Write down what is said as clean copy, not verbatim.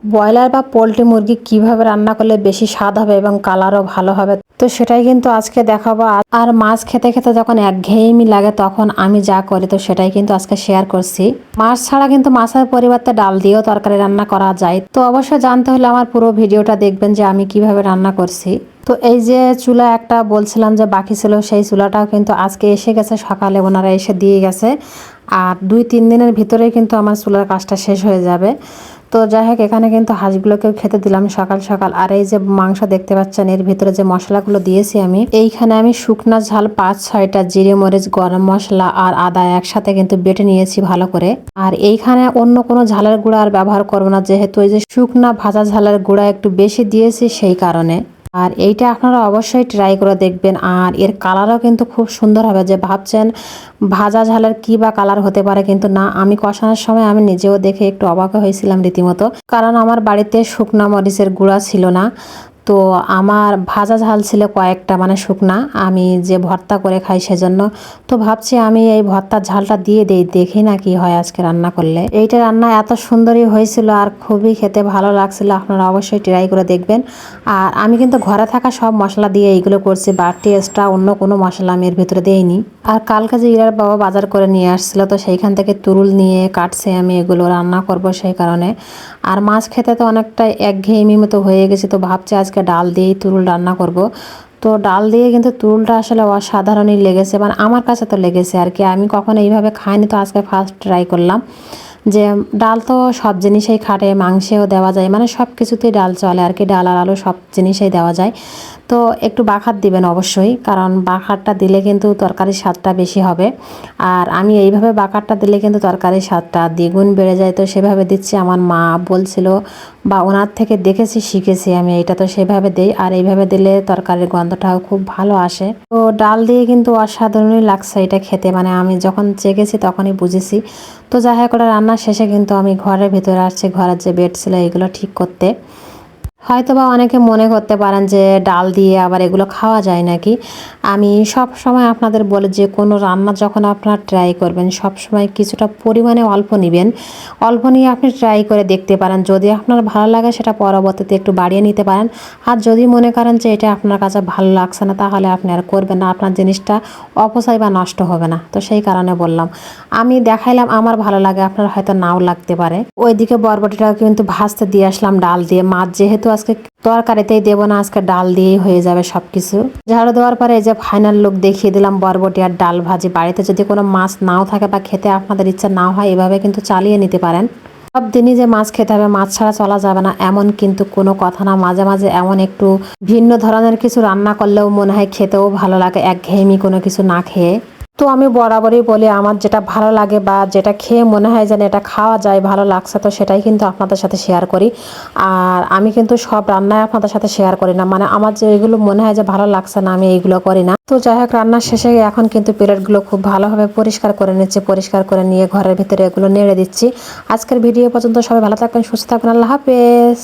Broiler বা poultry মুরগি কিভাবে রান্না করলে বেশি স্বাদ হবে এবং কালারও ভালো হবে, তো সেটাই কিন্তু আজকে দেখাবো। আর মাছ খেতে খেতে যখন একঘেয়েমি লাগে তখন আমি যা করি, তো সেটাই কিন্তু আজকে শেয়ার করছি। মাছ ছাড়া কিন্তু মাছের পরিবর্তে ডাল দিয়েও তরকারি রান্না করা যায়। তো অবশ্যই জানতে হলে আমার পুরো ভিডিওটা দেখবেন যে আমি কিভাবে রান্না করছি। তো এই যে চুলা একটা বলছিলাম যে বাকি ছিল, সেই চুলাটাও কিন্তু আজকে এসে গেছে, সকালে ওনারা এসে দিয়ে গেছে। আর 2-3 দিনের ভিতরেই কিন্তু আমার চুলার কাজটা শেষ হয়ে যাবে। তো যাই হোক, এখানে কিন্তু হাঁসগুলোকেও খেতে দিলাম সকাল সকাল। আর এই যে মাংস দেখতে পাচ্ছেন, এর ভিতরে যে মশলাগুলো দিয়েছি এইখানে আমি শুকনা ঝাল 5-6টা, জিরে মরিচ, গরম মশলা আর আদা একসাথে কিন্তু বেটে নিয়েছি ভালো করে। আর এইখানে অন্য কোনো ঝালের গুঁড়া আর ব্যবহার করবো না, যেহেতু এই যে শুকনা ভাজা ঝালের গুঁড়া একটু বেশি দিয়েছি সেই কারণে। আর এইটা আপনারা অবশ্যই ট্রাই করে দেখবেন। আর এর কালারও কিন্তু খুব সুন্দর হবে। যে ভাবছেন ভাজা ঝালের কি বা কালার হতে পারে, কিন্তু না, আমি কষানোর সময় আমি নিজেও দেখে একটু অবাক হয়েছিলাম রীতিমতো, কারণ আমার বাড়িতে শুকনা মরিচের গুঁড়া ছিল না। তো আমার ভাজা ঝাল ছিল কয়েকটা, মানে শুকনা, আমি যে ভর্তা করে খাই সেজন্য। তো ভাবছি আমি এই ভর্তার ঝালটা দিয়ে দেই, দেখি না কি হয় আজকে রান্না করলে। এইটা রান্না এত সুন্দরই হয়েছিল আর খুবই খেতে ভালো লাগছিল। আপনারা অবশ্যই ট্রাই করে দেখবেন। আর আমি কিন্তু ঘরে থাকা সব মশলা দিয়ে এইগুলো করছি, বাড়তি এক্সট্রা অন্য কোনো মশলা আমি এর ভিতরে দেইনি। আর কালকে যে ইরার বাবা বাজার করে নিয়ে আসছিল, তো সেইখান থেকে তুরুল নিয়ে কাটছে, আমি এগুলো রান্না করব সেই কারণে। আর মাছ খেতে তো অনেকটা একঘেয়েমি মতো হয়ে গেছে, তো ভাবছি আজকে ডাল দিয়েই তুরুল রান্না করব। তো ডাল দিয়ে কিন্তু তুরুলটা আসলে অসাধারণই লেগেছে, মানে আমার কাছে তো লেগেছে আর কি। আমি কখনো এইভাবে খাইনি, তো আজকে ফার্স্ট ট্রাই করলাম। যে ডাল তো সব জিনিসেই খাটে, মাংসেও দেওয়া যায়, মানে সব কিছুতেই ডাল চলে আর কি। ডাল আর আলু সব জিনিসেই দেওয়া যায়। তো একটু বাখার দিবেন অবশ্যই, কারণ বাখারটা দিলে কিন্তু তরকারির স্বাদটা বেশি হবে। আর আমি এইভাবে বাখারটা দিলে কিন্তু তরকারির স্বাদটা দ্বিগুণ বেড়ে যায়। তো সেভাবে দিচ্ছি, আমার মা বলছিল বা ওনার থেকে দেখেছি শিখেছি আমি, এটা তো সেভাবে দেই। আর এইভাবে দিলে তরকারির গন্ধটাও খুব ভালো আসে। তো ডাল দিয়ে কিন্তু অসাধারণই লাগছে এটা খেতে, মানে আমি যখন চেখেছি তখনই বুঝেছি। তো যাই হোক, ওটা রান্নার শেষে কিন্তু আমি ঘরের ভিতরে আসছি, ঘরের যে বেড ছিল এগুলো ঠিক করতে। হয়তোবা অনেকে মনে করতে পারেন যে ডাল দিয়ে আবার এগুলো খাওয়া যায় নাকি। আমি সব সময় আপনাদের বলি যে কোনো রান্না যখন আপনারা ট্রাই করবেন, সব সময় কিছুটা পরিমাণে অল্প নেবেন। অল্প নিয়ে আপনি ট্রাই করে দেখতে পারেন, যদি আপনার ভালো লাগে সেটা পরবর্তীতে একটু বাড়িয়ে নিতে পারেন। আর যদি মনে করেন যে এটা আপনার কাছে ভালো লাগছে না, তাহলে আপনি আর করবেন না, আপনার জিনিসটা অপচয় বা নষ্ট হবে না। তো সেই কারণে বললাম, আমি দেখাইলাম আমার ভালো লাগে, আপনার হয়তো নাও লাগতে পারে। ওইদিকে বরবটিটা কিন্তু ভাজতে দিয়ে আসলাম ডাল দিয়ে। মাছ যেহেতু আজকে তরকারিতেই দেবো না, আজকে ডাল দিয়েই হয়ে যাবে সবকিছু। ঝাড়ু দেওয়ার পরে এই যে ফাইনাল লুক দেখিয়ে দিলাম বরবটি আর ডাল ভাজি। বাড়িতে যদি কোনো মাছ নাও থাকে বা খেতে আপনাদের ইচ্ছা না হয়, এভাবে কিন্তু চালিয়ে নিতে পারেন। সব দিনই যে মাছ খেতে হবে, মাছ ছাড়া চলা যাবে না এমন কিন্তু কোনো কথা না। মাঝে মাঝে এমন একটু ভিন্ন ধরনের কিছু রান্না করলেও মনে হয় খেতেও ভালো লাগে, একঘেয়েমি কোনো কিছু না খেয়ে। তো আমি বরাবরই বলি, আমার যেটা ভালো লাগে বা যেটা খেয়ে মনে হয় যেন এটা খাওয়া যায়, ভালো লাগছে, তো সেটাই কিন্তু আপনাদের সাথে শেয়ার করি। আর আমি কিন্তু সব রান্নায় আপনাদের সাথে শেয়ার করি না, মানে আমার যে এগুলো মনে হয় যে ভালো লাগছে না, আমি এইগুলো করি না। তো যাই হোক, রান্নার শেষে এখন কিন্তু প্লেটগুলো খুব ভালোভাবে পরিষ্কার করে নিচ্ছি। পরিষ্কার করে নিয়ে ঘরের ভিতরে এগুলো নেড়ে দিচ্ছি। আজকের ভিডিও পর্যন্ত সবাই ভালো থাকবেন, সুস্থ থাকবেন, আল্লাহ হাফেজ।